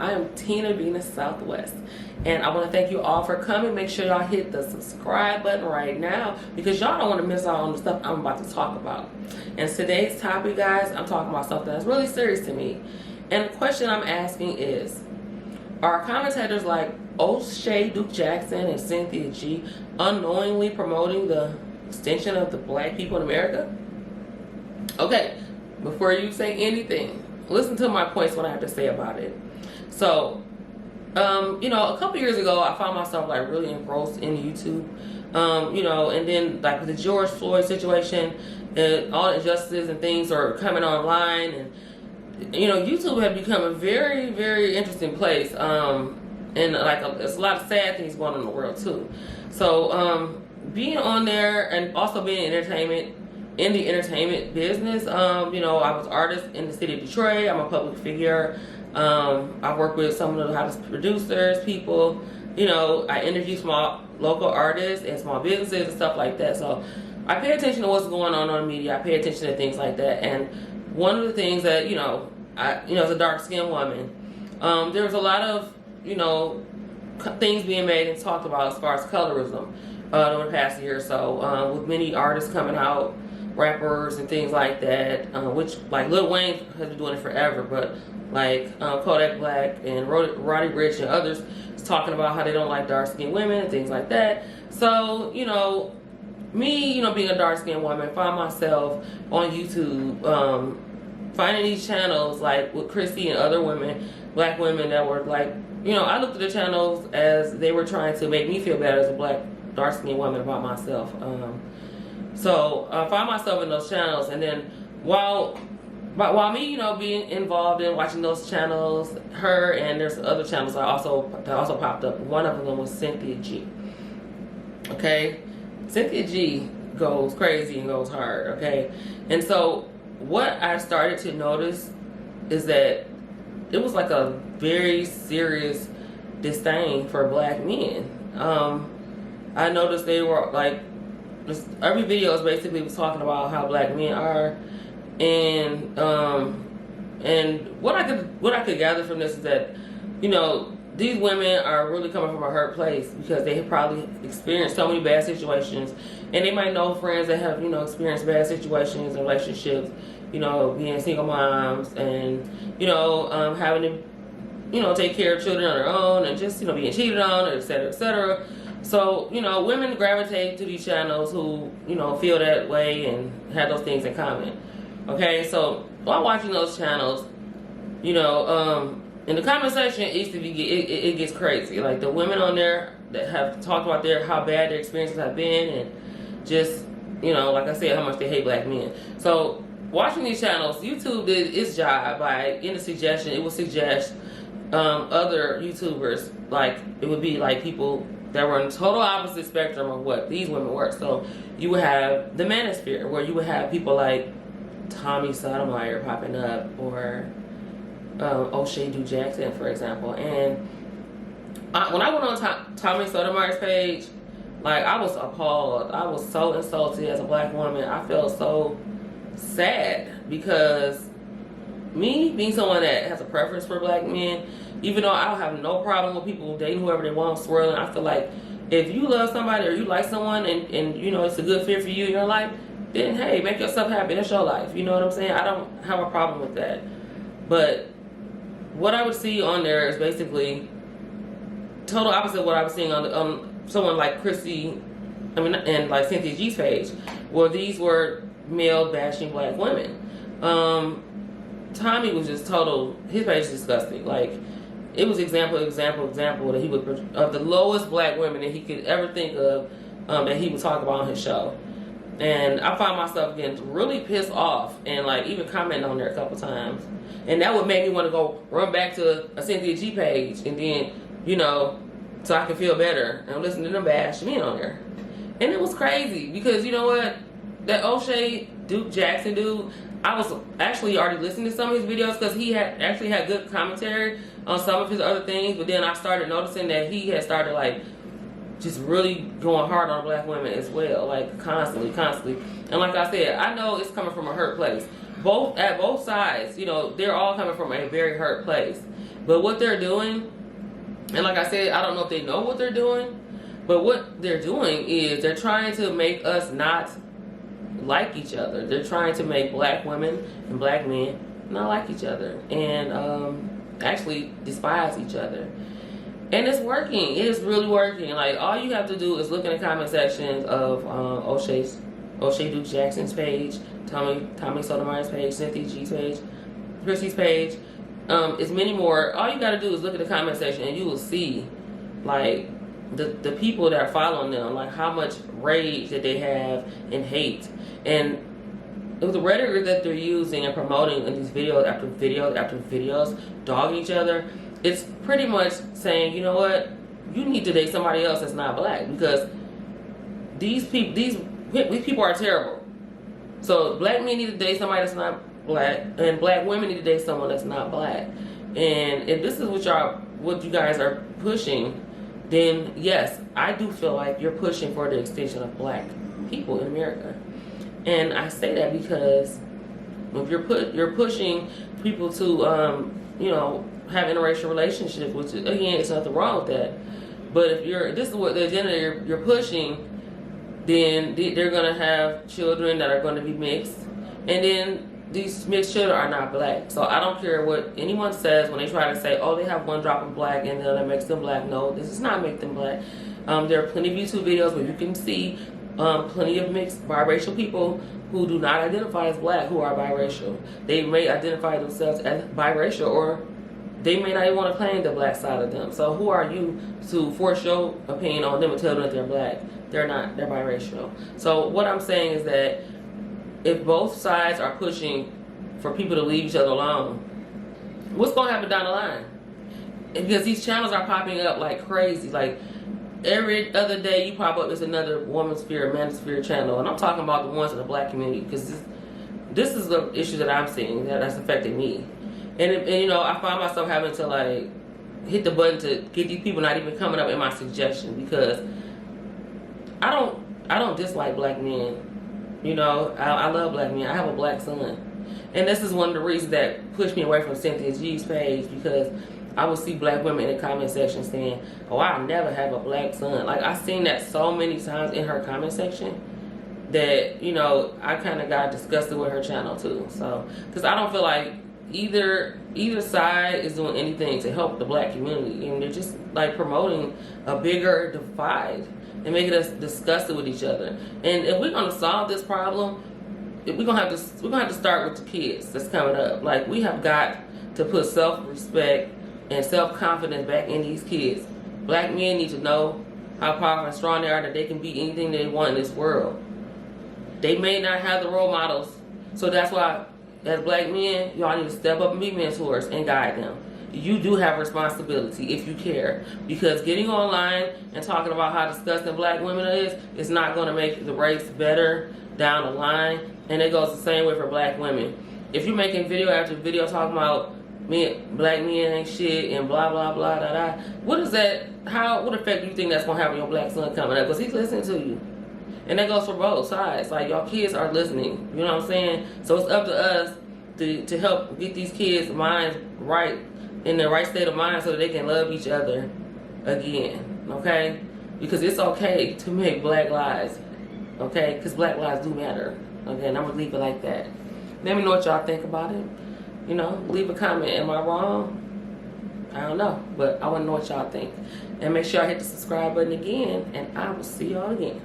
I am Tina Venus Southwest, and I want to thank you all for coming. Make sure y'all hit the subscribe button right now because y'all don't want to miss out on the stuff I'm about to talk about. And today's topic, guys, I'm talking about something that's really serious to me. And the question I'm asking is, are commentators like Oshay Duke Jackson and Cynthia G unknowingly promoting the extinction of the black people in America? Okay, before you say anything, listen to my points, what I have to say about it. So, a couple years ago, I found myself like really engrossed in YouTube, and then like with the George Floyd situation, and all the injustices and things are coming online, and YouTube had become a very, very interesting place, and like there's a lot of sad things going on in the world too. So, being on there and also being in the entertainment business, I was an artist in the city of Detroit. I'm a public figure. I work with some of the hottest producers, people. I interview small local artists and small businesses and stuff like that. So I pay attention to what's going on the media. I pay attention to things like that. And one of the things that, as a dark-skinned woman, there was a lot of, things being made and talked about as far as colorism over the past year or so, with many artists coming out, rappers and things like that, which like Lil Wayne has been doing it forever, but like Kodak Black and Roddy Ricch and others is talking about how they don't like dark-skinned women and things like that. So, me, being a dark-skinned woman, find myself on YouTube, finding these channels like with Chrissy and other women, black women that were like, I looked at the channels as they were trying to make me feel better as a black dark-skinned woman about myself. So I find myself in those channels, and then while me, being involved in watching those channels, her and there's other channels that also popped up. One of them was Cynthia G. Okay, Cynthia G goes crazy and goes hard. Okay, and so what I started to notice is that it was like a very serious disdain for black men. I noticed they were like, every video is basically was talking about how black men are, and what I could gather from this is that these women are really coming from a hurt place because they have probably experienced so many bad situations, and they might know friends that have experienced bad situations and relationships, being single moms and having to take care of children on their own and just being cheated on, et cetera, et cetera. So, women gravitate to these channels who, feel that way and have those things in common. Okay, so while watching those channels, in the comment section, it gets crazy. Like the women on there that have talked about how bad their experiences have been, and just, like I said, how much they hate black men. So watching these channels, YouTube did its job by, in the suggestion, it would suggest other YouTubers, like it would be like people that were in the total opposite spectrum of what these women were. So you would have the Manosphere, where you would have people like Tommy Sotomayor popping up, or Oshay Duke Jackson, for example. And when I went on Tommy Sotomayor's page, like I was appalled. I was so insulted as a black woman. I felt so sad because me being someone that has a preference for black men, even though I have no problem with people dating whoever they want, swirling, I feel like if you love somebody or you like someone and it's a good fit for you in your life, then hey, make yourself happy. That's your life. You know what I'm saying? I don't have a problem with that. But what I would see on there is basically total opposite of what I was seeing on someone like Chrissy, and like Cynthia G's page, where these were male bashing black women. Tommy was just total, his page is disgusting. Like, it was example that he would, of the lowest black women that he could ever think of, that he would talk about on his show. And I found myself getting really pissed off and like even commenting on there a couple times. And that would make me want to go run back to a Cynthia G page and then, so I can feel better and listen to them bash me on there. And it was crazy because you know what? That Oshay Duke Jackson dude, I was actually already listening to some of his videos because he had actually had good commentary on some of his other things, but then I started noticing that he had started like just really going hard on black women as well, like constantly. And like I said, I know it's coming from a hurt place. At both sides, they're all coming from a very hurt place. But what they're doing, and like I said, I don't know if they know what they're doing, but what they're doing is they're trying to make us not like each other. They're trying to make black women and black men not like each other and actually despise each other. And it's working. It is really working. Like, all you have to do is look in the comment sections of Oshay Duke Jackson's page, Tommy Sotomayor's page, Cynthia G's page, Chrissy's page. It's many more. All you got to do is look at the comment section and you will see, like, the people that are following them, like how much rage that they have and hate. And the rhetoric that they're using and promoting in these videos after videos after videos, dogging each other, it's pretty much saying, you know what, you need to date somebody else that's not black, because these people are terrible. So black men need to date somebody that's not black, and black women need to date someone that's not black. And if this is what you guys are pushing, then yes, I do feel like you're pushing for the extinction of black people in America. And I say that because if you're pushing people to have interracial relationships, which again, there's nothing wrong with that. But if this is what the agenda you're pushing, then they're gonna have children that are gonna be mixed, and then these mixed children are not black. So I don't care what anyone says when they try to say, oh, they have one drop of black and then that makes them black. No, this does not make them black. There are plenty of YouTube videos where you can see plenty of mixed biracial people who do not identify as black, who are biracial. They may identify themselves as biracial, or they may not even want to claim the black side of them. So who are you to force your opinion on them and tell them that they're black? They're not. They're biracial. So what I'm saying is that if both sides are pushing for people to leave each other alone, what's going to happen down the line? Because these channels are popping up like crazy. Like, every other day you pop up, there's another Womansphere, Manosphere channel. And I'm talking about the ones in the black community, because this is the issue that I'm seeing that's affecting me. And I find myself having to, like, hit the button to get these people not even coming up in my suggestion, because I don't dislike black men. I love black men. I have a black son. And this is one of the reasons that pushed me away from Cynthia G's page, because I would see black women in the comment section saying, oh, I'll never have a black son. Like, I've seen that so many times in her comment section that, I kind of got disgusted with her channel too. So, because I don't feel like either side is doing anything to help the black community. And they're just, like, promoting a bigger divide and making us disgusted with each other. And if we're gonna solve this problem, we're gonna have to start with the kids that's coming up. Like, we have got to put self-respect and self-confidence back in these kids. Black men need to know how powerful and strong they are, that they can be anything they want in this world. They may not have the role models, so that's why, as black men, y'all need to step up and be mentors and guide them. You do have responsibility if you care, because getting online and talking about how disgusting black women is not going to make the race better down the line. And it goes the same way for black women. If you're making video after video talking about black men ain't shit and blah blah blah da da, what effect do you think that's going to have on your black son coming up? Because he's listening to you. And that goes for both sides. Like, y'all kids are listening, you know what I'm saying? So it's up to us to help get these kids' minds right, in the right state of mind, so that they can love each other again, okay? Because it's okay to make black lives, okay? Because black lives do matter, okay? And I'm going to leave it like that. Let me know what y'all think about it. Leave a comment. Am I wrong? I don't know, but I want to know what y'all think. And make sure y'all hit the subscribe button again, and I will see y'all again.